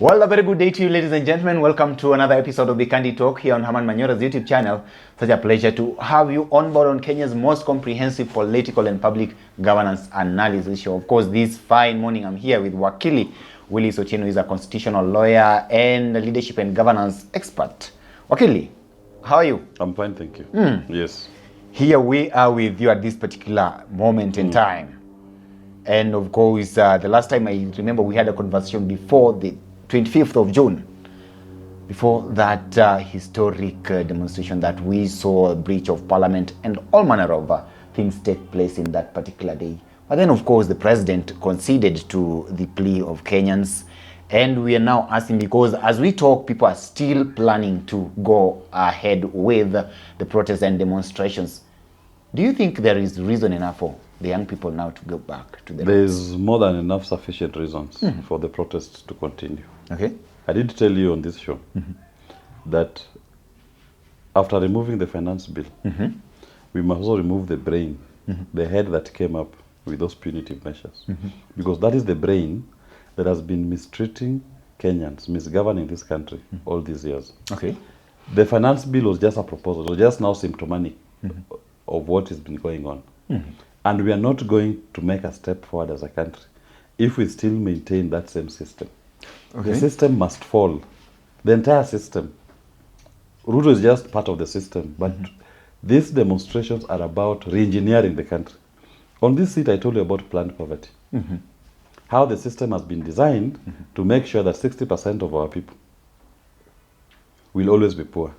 Well, a very good day to you, ladies and gentlemen. Welcome to another episode of the Candy Talk here on Herman Manyora's YouTube channel. Such a pleasure to have you on board on Kenya's most comprehensive political and public governance analysis show. Of course, this fine morning I'm here with Wakili Willis Otieno, who is a constitutional lawyer and a leadership and governance expert. Wakili, how are you? I'm fine, thank you. Yes. Here we are with you at this particular moment in time. And of course, the last time I remember we had a conversation before the 25th of June, before that historic demonstration that we saw a breach of parliament and all manner of things take place in that particular day. But then, of course, the president conceded to the plea of Kenyans, and we are now asking, because as we talk, people are still planning to go ahead with the protests and demonstrations. Do you think there is reason enough for the young people now to go back to the There's more than enough sufficient reasons for the protests to continue. Okay. I did tell you on this show that after removing the finance bill, we must also remove the brain, the head that came up with those punitive measures. Because that is the brain that has been mistreating Kenyans, misgoverning this country all these years. Okay. The finance bill was just a proposal, it was just now symptomatic of what has been going on. And we are not going to make a step forward as a country if we still maintain that same system. Okay. The system must fall. The entire system. Ruto is just part of the system, but these demonstrations are about re-engineering the country. On this seat, I told you about planned poverty. How the system has been designed to make sure that 60% of our people will always be poor.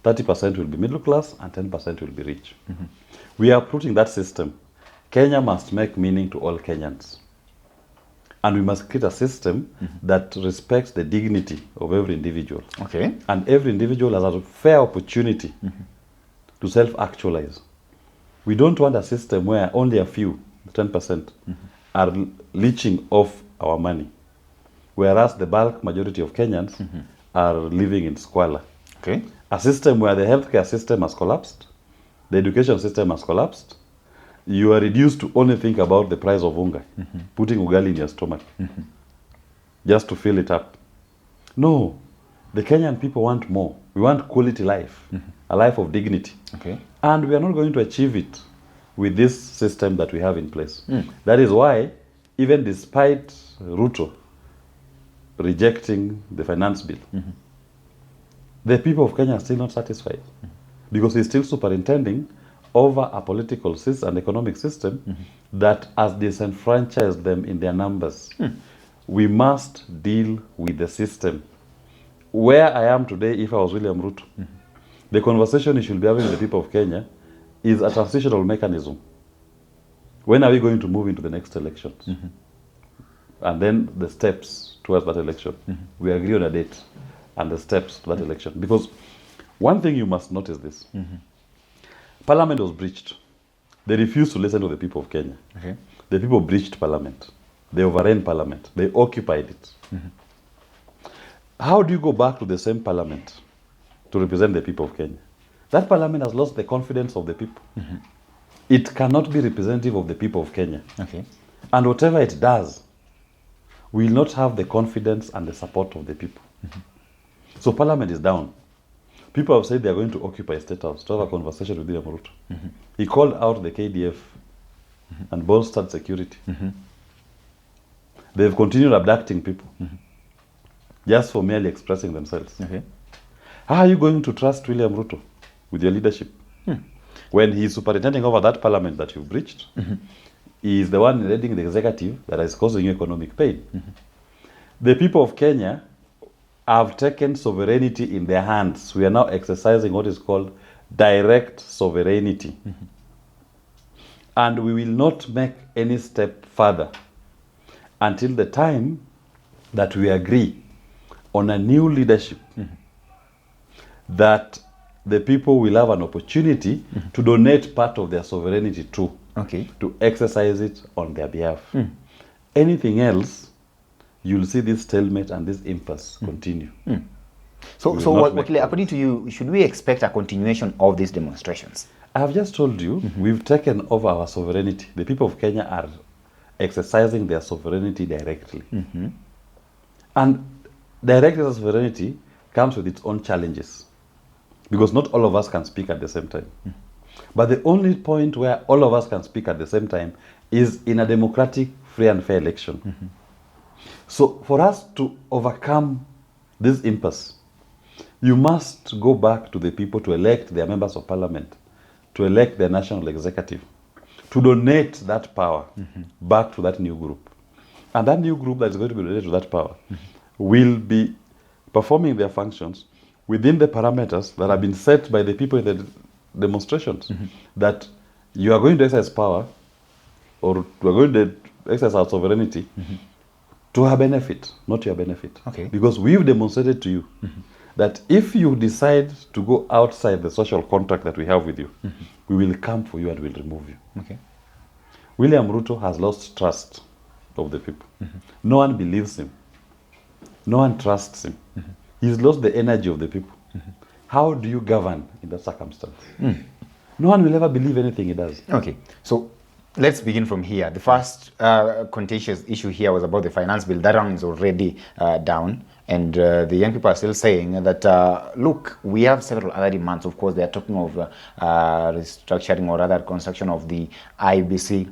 30% will be middle class and 10% will be rich. We are putting that system. Kenya must make meaning to all Kenyans. And we must create a system that respects the dignity of every individual. Okay. And every individual has a fair opportunity to self-actualize. We don't want a system where only a few, 10%, are leeching off our money, whereas the bulk majority of Kenyans are living in squalor. Okay. A system where the healthcare system has collapsed, the education system has collapsed, you are reduced to only think about the price of unga, putting ugali in your stomach, just to fill it up. No, the Kenyan people want more. We want quality life, a life of dignity. Okay. And we are not going to achieve it with this system that we have in place. That is why, even despite Ruto rejecting the finance bill, the people of Kenya are still not satisfied because he's still superintending over a political system and economic system that has disenfranchised them in their numbers. We must deal with the system. Where I am today, if I was William Ruto, the conversation you should be having with the people of Kenya is a transitional mechanism. When are we going to move into the next elections? And then the steps towards that election. We agree on a date and the steps to that election. Because one thing you must notice this. Parliament was breached. They refused to listen to the people of Kenya. Okay. The people breached Parliament. They overran Parliament. They occupied it. How do you go back to the same Parliament to represent the people of Kenya? That Parliament has lost the confidence of the people. It cannot be representative of the people of Kenya. Okay. And whatever it does will not have the confidence and the support of the people. So Parliament is down. People have said they are going to occupy State House to have a conversation with William Ruto. He called out the KDF and bolstered security. They've continued abducting people just for merely expressing themselves. Okay. How are you going to trust William Ruto with your leadership when he's superintending over that parliament that you've breached? He is the one leading the executive that is causing you economic pain. The people of Kenya have taken sovereignty in their hands. We are now exercising what is called direct sovereignty. And we will not make any step further until the time that we agree on a new leadership that the people will have an opportunity to donate part of their sovereignty to, to exercise it on their behalf. Anything else, you'll see this stalemate and this impasse continue. So according to you, should we expect a continuation of these demonstrations? I have just told you, we've taken over our sovereignty. The people of Kenya are exercising their sovereignty directly. And direct exercise of sovereignty comes with its own challenges. Because not all of us can speak at the same time. But the only point where all of us can speak at the same time is in a democratic, free and fair election. So for us to overcome this impasse, you must go back to the people to elect their members of parliament, to elect their national executive, to donate that power back to that new group. And that new group that is going to be donated to that power will be performing their functions within the parameters that have been set by the people in the demonstrations. That you are going to exercise power, or you are going to exercise our sovereignty to our benefit, not your benefit. Okay. Because we've demonstrated to you that if you decide to go outside the social contract that we have with you, we will come for you and will remove you. Okay. William Ruto has lost trust of the people. No one believes him. No one trusts him. He's lost the energy of the people. How do you govern in that circumstance? No one will ever believe anything he does. Okay, so let's begin from here. The first contentious issue here was about the finance bill. That one is already down. And the young people are still saying that, look, we have several other demands. Of course, they are talking of restructuring or rather construction of the IBC.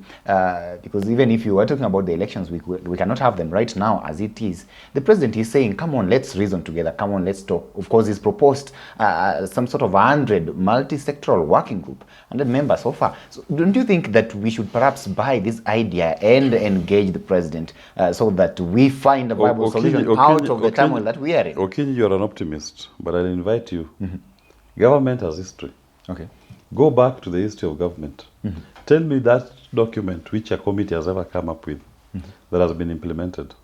Because even if you are talking about the elections, we cannot have them right now as it is. The president is saying, come on, let's reason together. Come on, let's talk. Of course, he's proposed some sort of 100 multi-sectoral working group, 100 members so far. So don't you think that we should perhaps buy this idea and engage the president so that we find a viable solution out of the turmoil that we are in? Okinyi, you're an optimist, but I'll invite you. Government has history. Okay. Go back to the history of government. Tell me that document which a committee has ever come up with that has been implemented.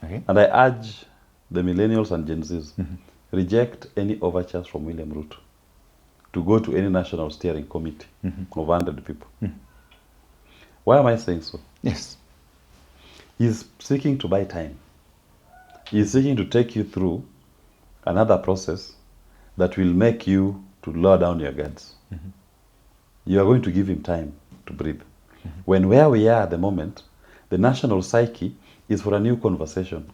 Okay. And I urge the millennials and Gen Zs, reject any overtures from William Ruto to go to any national steering committee of 100 people. Why am I saying so? Yes. He's seeking to buy time. He's seeking to take you through another process that will make you to lower down your guards. You are going to give him time to breathe. When where we are at the moment, the national psyche is for a new conversation.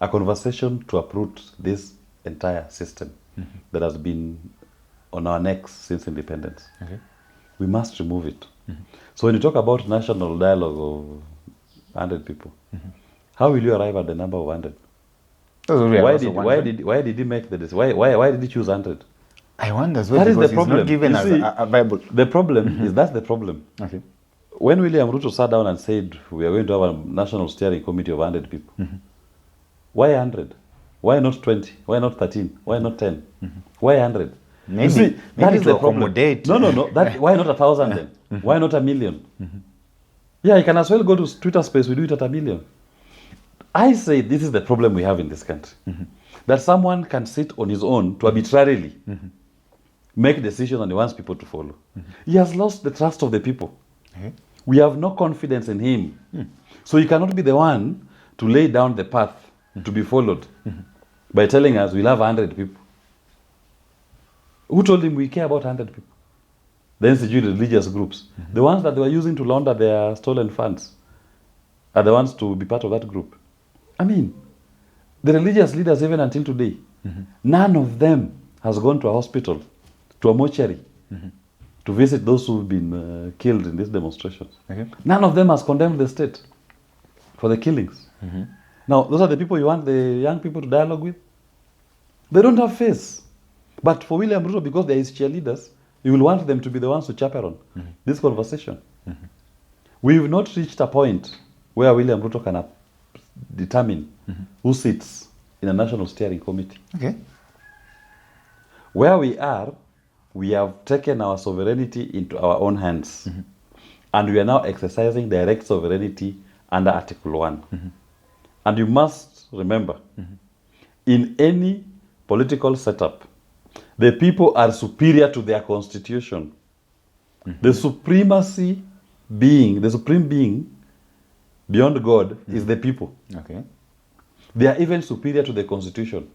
A conversation to uproot this entire system that has been on our necks since independence. Okay. We must remove it. So when you talk about national dialogue of 100 people, how will you arrive at the number of 100? Why did he make the decision? Why did he choose 100? I wonder as well, That is because the problem. he's not given You us see, a viable... The problem is that's the problem. Okay. When William Ruto sat down and said we are going to have a national steering committee of 100 people, why 100? Why not 20? Why not 13? Why not 10? Why 100? Maybe, you see, that maybe is to the problem. accommodate. No. Why not 1,000 then? Why not 1,000,000? Yeah, you can as well go to Twitter space. We do it at 1,000,000. I say this is the problem we have in this country. That someone can sit on his own to arbitrarily make decisions and he wants people to follow. He has lost the trust of the people. Okay. We have no confidence in him. So he cannot be the one to lay down the path to be followed by telling us we'll have 100 people. Who told him we care about 100 people? The instituted religious groups. The ones that they were using to launder their stolen funds are the ones to be part of that group. I mean, the religious leaders, even until today, none of them has gone to a hospital, to a mortuary, to visit those who've been killed in these demonstrations. Okay. None of them has condemned the state for the killings. Now, those are the people you want the young people to dialogue with? They don't have face. But for William Ruto, because they are his cheerleaders, you will want them to be the ones to chaperone this conversation. We've not reached a point where William Ruto can determine who sits in a national steering committee. Okay. Where we are, we have taken our sovereignty into our own hands. And we are now exercising direct sovereignty under Article 1. And you must remember, in any political setup, the people are superior to their constitution. The supreme being beyond God is the people. Okay. They are even superior to the constitution.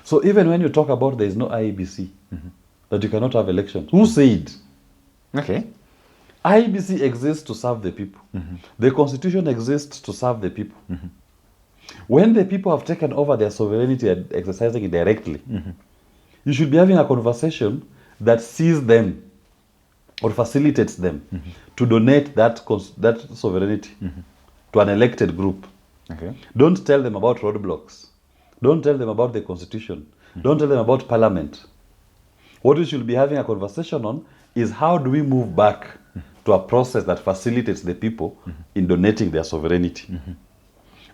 So even when you talk about there is no IEBC, that you cannot have elections, who said? Okay. IEBC exists to serve the people. The constitution exists to serve the people. When the people have taken over their sovereignty and exercising it directly, you should be having a conversation that sees them or facilitates them to donate that sovereignty to an elected group. Okay. Don't tell them about roadblocks. Don't tell them about the constitution. Don't tell them about parliament. What we should be having a conversation on is how do we move back to a process that facilitates the people in donating their sovereignty.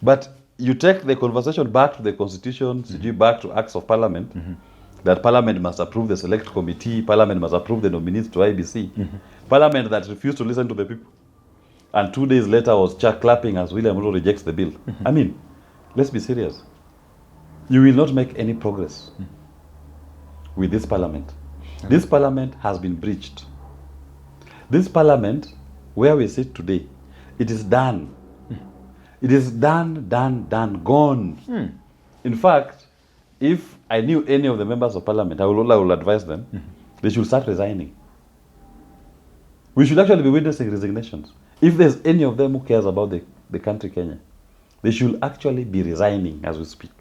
But you take the conversation back to the constitution, back to acts of parliament, that parliament must approve the select committee, parliament must approve the nominees to IBC, parliament that refused to listen to the people. And 2 days later was clapping as William Ruto rejects the bill. I mean, let's be serious. You will not make any progress with this parliament. This parliament has been breached. This parliament, where we sit today, it is done. It is done, gone. In fact, if I knew any of the members of parliament, I will advise them, they should start resigning. We should actually be witnessing resignations. If there's any of them who cares about the country Kenya, they should actually be resigning as we speak.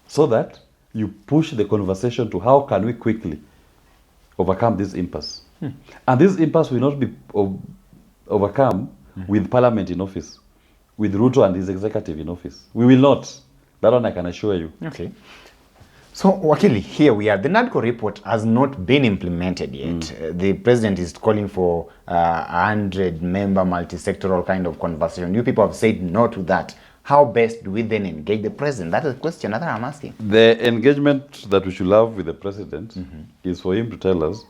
So that you push the conversation to how can we quickly overcome this impasse. And this impasse will not be overcome with parliament in office, with Ruto and his executive in office. We will not. That one I can assure you. Okay. So, Wakili, here we are. The NADCO report has not been implemented yet. The president is calling for a 100-member multi-sectoral kind of conversation. You people have said no to that. How best do we then engage the president? That is a question that I'm asking. The engagement that we should have with the president is for him to tell us,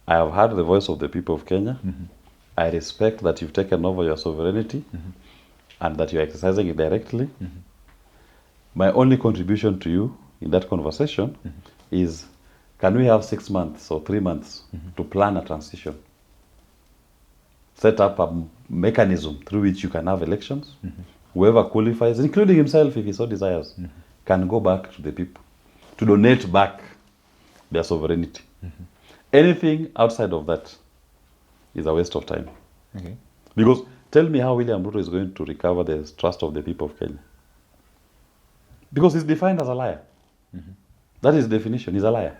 I have heard the voice of the people of Kenya. I respect that you've taken over your sovereignty and that you're exercising it directly. My only contribution to you in that conversation is, can we have 6 months or 3 months to plan a transition? Set up a mechanism through which you can have elections. Whoever qualifies, including himself if he so desires, can go back to the people to donate back their sovereignty. Anything outside of that is a waste of time. Okay. Because tell me how William Ruto is going to recover the trust of the people of Kenya. Because he's defined as a liar. That is the definition. He's a liar.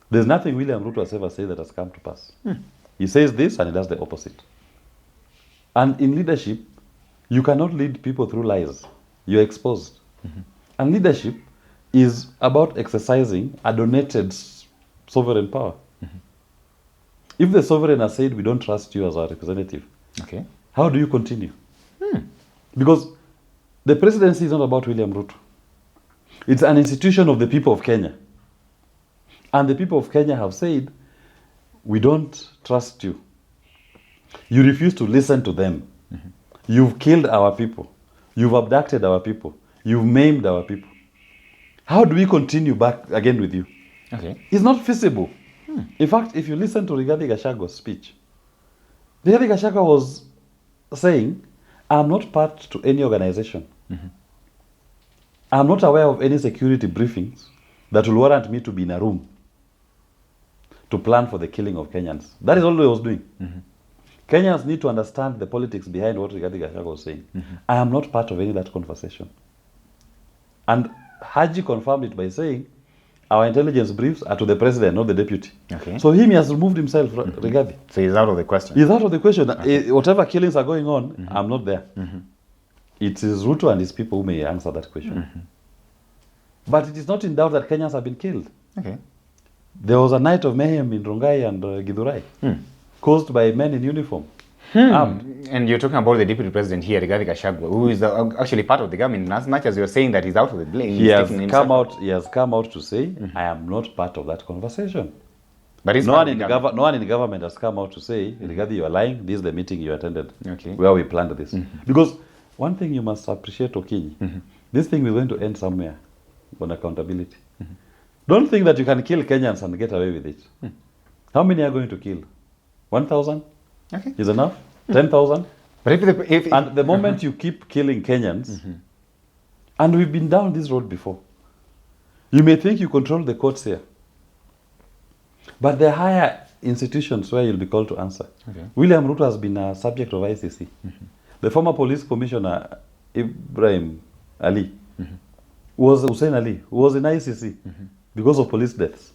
There's nothing William Ruto has ever said that has come to pass. He says this and he does the opposite. And in leadership, you cannot lead people through lies. You're exposed. And leadership is about exercising a donated sovereign power. If the sovereign has said, we don't trust you as our representative, okay, how do you continue? Because the presidency is not about William Ruto. It's an institution of the people of Kenya. And the people of Kenya have said, we don't trust you. You refuse to listen to them. You've killed our people. You've abducted our people. You've maimed our people. How do we continue back again with you? Okay. It's not feasible. In fact, if you listen to Rigathi Gachagua's speech, Rigathi Gachagua was saying, I'm not part to any organization. I'm not aware of any security briefings that will warrant me to be in a room to plan for the killing of Kenyans. That is all he was doing. Kenyans need to understand the politics behind what Rigathi Gachagua was saying. I am not part of any of that conversation. And Haji confirmed it by saying, our intelligence briefs are to the president, not the deputy. Okay. So he has removed himself, Rigathi. So he's out of the question. He's out of the question. Whatever killings are going on, I'm not there. It is Ruto and his people who may answer that question. But it is not in doubt that Kenyans have been killed. Okay. There was a night of mayhem in Rongai and Githurai, caused by men in uniform, armed. And you're talking about the deputy president here, Rigathi Gachagua, who is actually part of the government. As much as you're saying that he's out of the blame, He has come out to say, I am not part of that conversation. But it's no one in the government has come out to say, Rigathi, you are lying. This is the meeting you attended, where we planned this. Because one thing you must appreciate, Okinyi, this thing is going to end somewhere on accountability. Don't think that you can kill Kenyans and get away with it. How many are going to kill? 1,000? Okay. Is enough? 10,000? But if And the moment you keep killing Kenyans, and we've been down this road before, you may think you control the courts here. But there are higher institutions where you'll be called to answer. Okay. William Ruto has been a subject of ICC. The former police commissioner, Ibrahim Ali, was Hussein Ali, who was in ICC because of police deaths.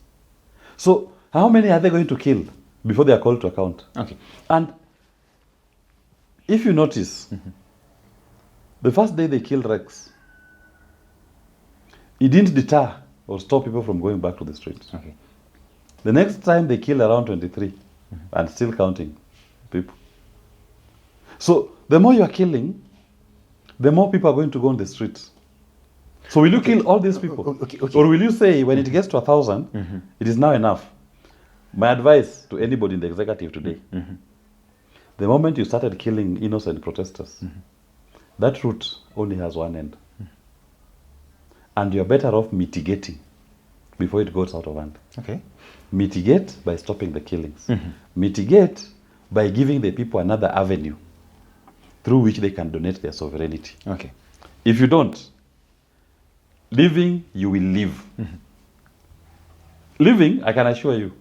So how many are they going to kill before they are called to account? Okay. And if you notice, the first day they killed Rex, it didn't deter or stop people from going back to the streets. Okay. The next time they killed around 23 and still counting people. So the more you are killing, the more people are going to go on the streets. So will you kill all these people? Okay. Or will you say when it gets to 1,000, it is now enough? My advice to anybody in the executive today, the moment you started killing innocent protesters, that route only has one end. And you're better off mitigating before it goes out of hand. Okay. Mitigate by stopping the killings. Mitigate by giving the people another avenue through which they can donate their sovereignty. Okay. If you don't, living, you will live. Living, I can assure you,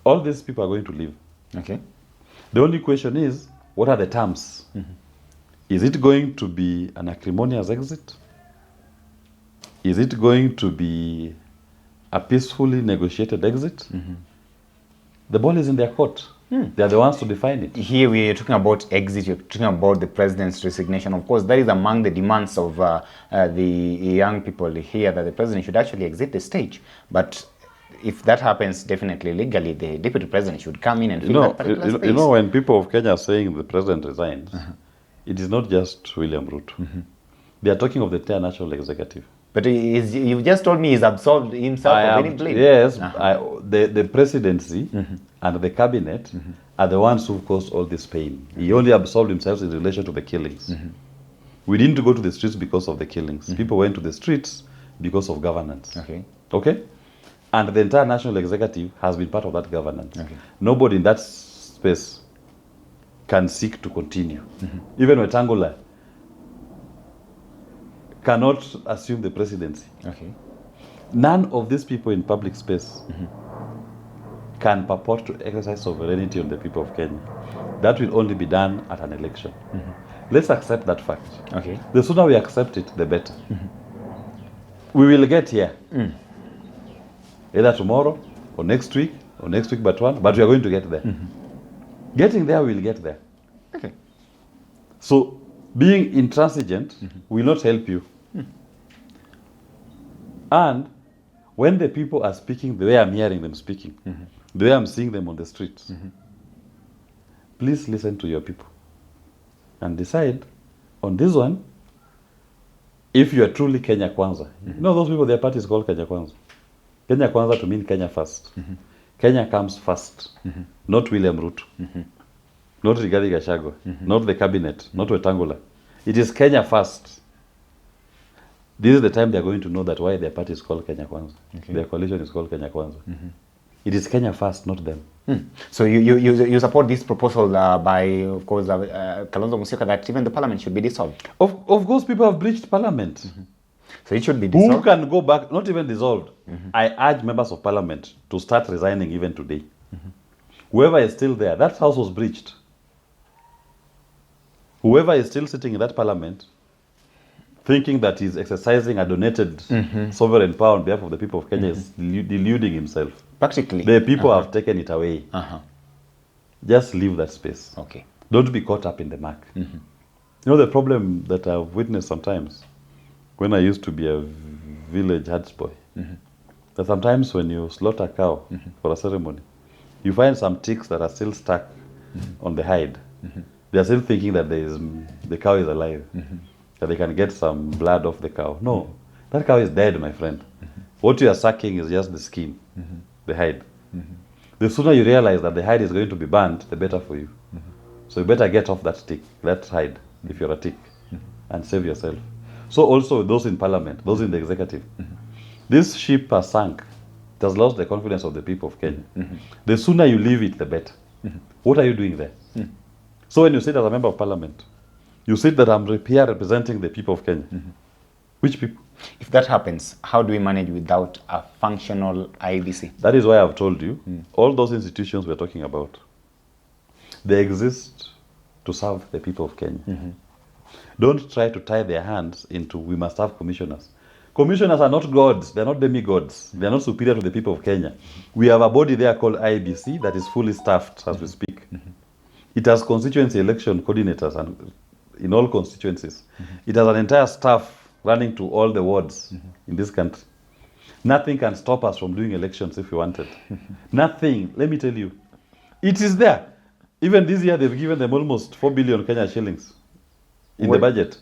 all these people are going to live. Okay. The only question is, what are the terms? Is it going to be an acrimonious exit? Is it going to be a peacefully negotiated exit? The ball is in their court. They are the ones to define it. Here we are talking about exit, you're talking about the president's resignation. Of course, that is among the demands of the young people here, that the president should actually exit the stage. But if that happens, definitely legally, the deputy president should come in and fill that particular space. You know, when people of Kenya are saying the president resigns, it is not just William Ruto. They are talking of the entire national executive. But you've just told me he's absolved himself of any blame. Yes, the presidency and the cabinet are the ones who caused all this pain. He only absolved himself in relation to the killings. We didn't go to the streets because of the killings. People went to the streets because of governance. Okay? And the entire national executive has been part of that governance. Nobody in that space can seek to continue. Even Wetangula cannot assume the presidency. None of these people in public space can purport to exercise sovereignty on the people of Kenya. That will only be done at an election. Let's accept that fact. The sooner we accept it, the better. We will get here. Either tomorrow or next week but one, but we are going to get there. Getting there, we will get there. So being intransigent will not help you. And when the people are speaking the way I'm hearing them speaking, the way I'm seeing them on the streets, please listen to your people and decide on this one if you are truly Kenya Kwanza. You know those people, their party is called Kenya Kwanza. Kenya Kwanza to mean Kenya first. Kenya comes first, not William Ruto, not Rigathi Gachagua, not the cabinet, not Wetangula. It is Kenya first. This is the time they are going to know that why their party is called Kenya Kwanza. Their coalition is called Kenya Kwanza. It is Kenya first, not them. So you support this proposal by, of course, Kalonzo Musyoka, that even the parliament should be dissolved? Of course, people have breached parliament. So it should be dissolved? Who can go back, not even dissolved. I urge members of parliament to start resigning even today. Whoever is still there, that house was breached. Whoever is still sitting in that parliament, thinking that he's exercising a donated sovereign power on behalf of the people of Kenya, is deluding himself. Practically. The people have taken it away. Just leave that space. Don't be caught up in the mark. You know the problem that I've witnessed sometimes when I used to be a village herdsboy, that sometimes when you slaughter a cow for a ceremony, you find some ticks that are still stuck on the hide. They are still thinking that the cow is alive, that they can get some blood off the cow. No, that cow is dead, my friend. What you are sucking is just the skin, the hide. The sooner you realize that the hide is going to be burnt, the better for you. So you better get off that tick, that hide, if you're a tick, and save yourself. So also those in parliament, those in the executive. This ship has sunk. It has lost the confidence of the people of Kenya. The sooner you leave it, the better. What are you doing there? So when you sit as a member of parliament, you sit that I'm here representing the people of Kenya. Which people? If that happens, how do we manage without a functional IBC? That is why I've told you, all those institutions we're talking about, they exist to serve the people of Kenya. Don't try to tie their hands into we must have commissioners. Commissioners are not gods. They're not demigods. They're not superior to the people of Kenya. We have a body there called IBC that is fully staffed as we speak. It has constituency election coordinators and in all constituencies. It has an entire staff running to all the wards in this country. Nothing can stop us from doing elections if we wanted. Nothing. Let me tell you. It is there. Even this year, they've given them almost 4 billion Kenya shillings in the budget.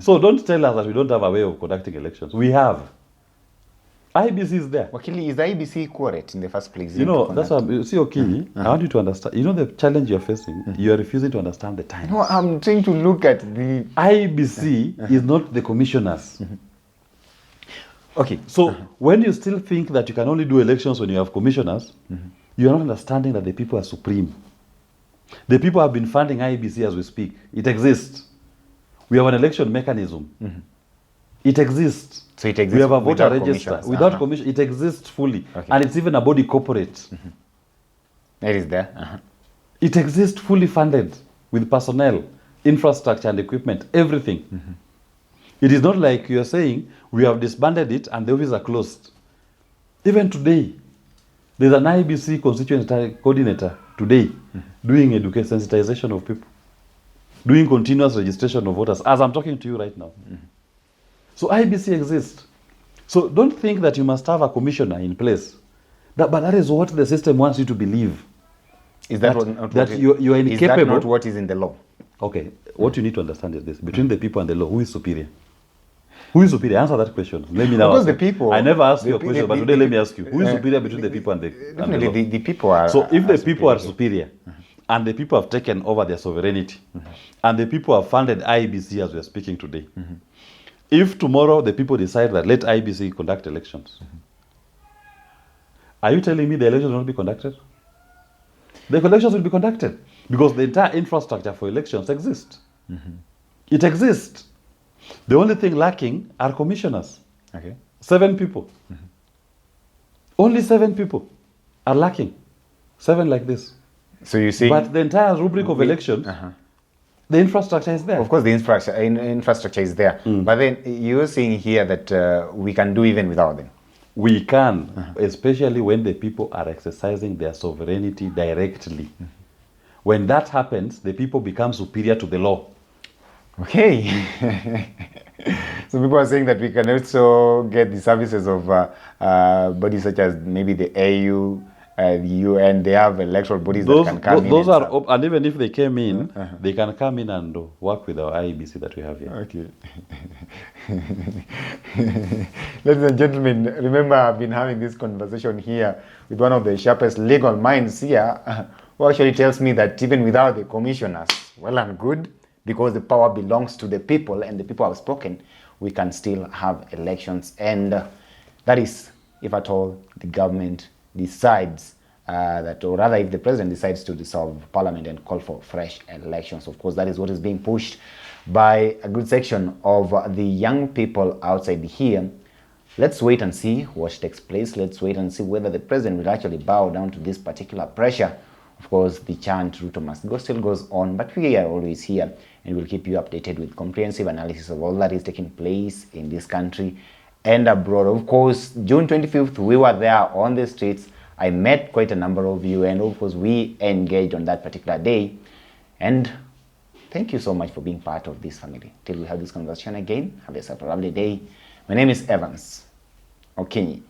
So don't tell us that we don't have a way of conducting elections. We have. IBC is there. Wakili, is the IBC correct in the first place? You know, that's what I'm, see, Okinyi, I want you to understand. You know the challenge you're facing? You're refusing to understand the times. No, I'm trying to look at the... IBC is not the commissioners. Okay. So when you still think that you can only do elections when you have commissioners, you're not understanding that the people are supreme. The people have been funding IBC as we speak. It exists. We have an election mechanism. It exists. So it exists. We have a voter register. Without commission, it exists fully. Okay. And it's even a body corporate. It is there. It exists fully funded with personnel, infrastructure and equipment, everything. It is not like you're saying we have disbanded it and the offices are closed. Even today, there's an IBC constituency coordinator today doing education sensitization of people, doing continuous registration of voters as I'm talking to you right now. So IBC exists. So don't think that you must have a commissioner in place. But that is what the system wants you to believe. Is that, you are incapable. Is that not what is in the law? Okay, what you need to understand is this. Between the people and the law, who is superior? Who is superior? Answer that question. Let me now Because ask the people... I never asked you a question, but today let me ask you. Who is superior between the people and the law? The people are... So if the people are superior, and the people have taken over their sovereignty, and the people have funded IBC as we are speaking today, if tomorrow the people decide that let IBC conduct elections, are you telling me the elections will not be conducted? The elections will be conducted because the entire infrastructure for elections exists. It exists. The only thing lacking are commissioners. Okay. 7 people. Only 7 people are lacking. 7 like this. So you see... But the entire rubric of elections, the infrastructure is there. Of course, the infrastructure is there. But then you're saying here that we can do even without them. We can, especially when the people are exercising their sovereignty directly. When that happens, the people become superior to the law. Okay. So people are saying that we can also get the services of bodies such as maybe the AU, the UN. They have electoral bodies that can come in. Those are, and even if they came in, they can come in and work with our IBC that we have here. Okay. Ladies and gentlemen, remember I've been having this conversation here with one of the sharpest legal minds here, who actually tells me that even without the commissioners, well and good, because the power belongs to the people and the people have spoken, we can still have elections. And that is, if at all, the government decides that, or rather if the president decides to dissolve parliament and call for fresh elections. Of course, that is what is being pushed by a good section of the young people outside here. Let's wait and see what takes place. Let's wait and see whether the president will actually bow down to this particular pressure. Of course, the chant Ruto must go still goes on, but we are always here and we'll keep you updated with comprehensive analysis of all that is taking place in this country and abroad. Of course, June 25th, we were there on the streets. I met quite a number of you, and of course, we engaged on that particular day. And thank you so much for being part of this family. Till we have this conversation again, have a lovely day. My name is Evans Okinyi.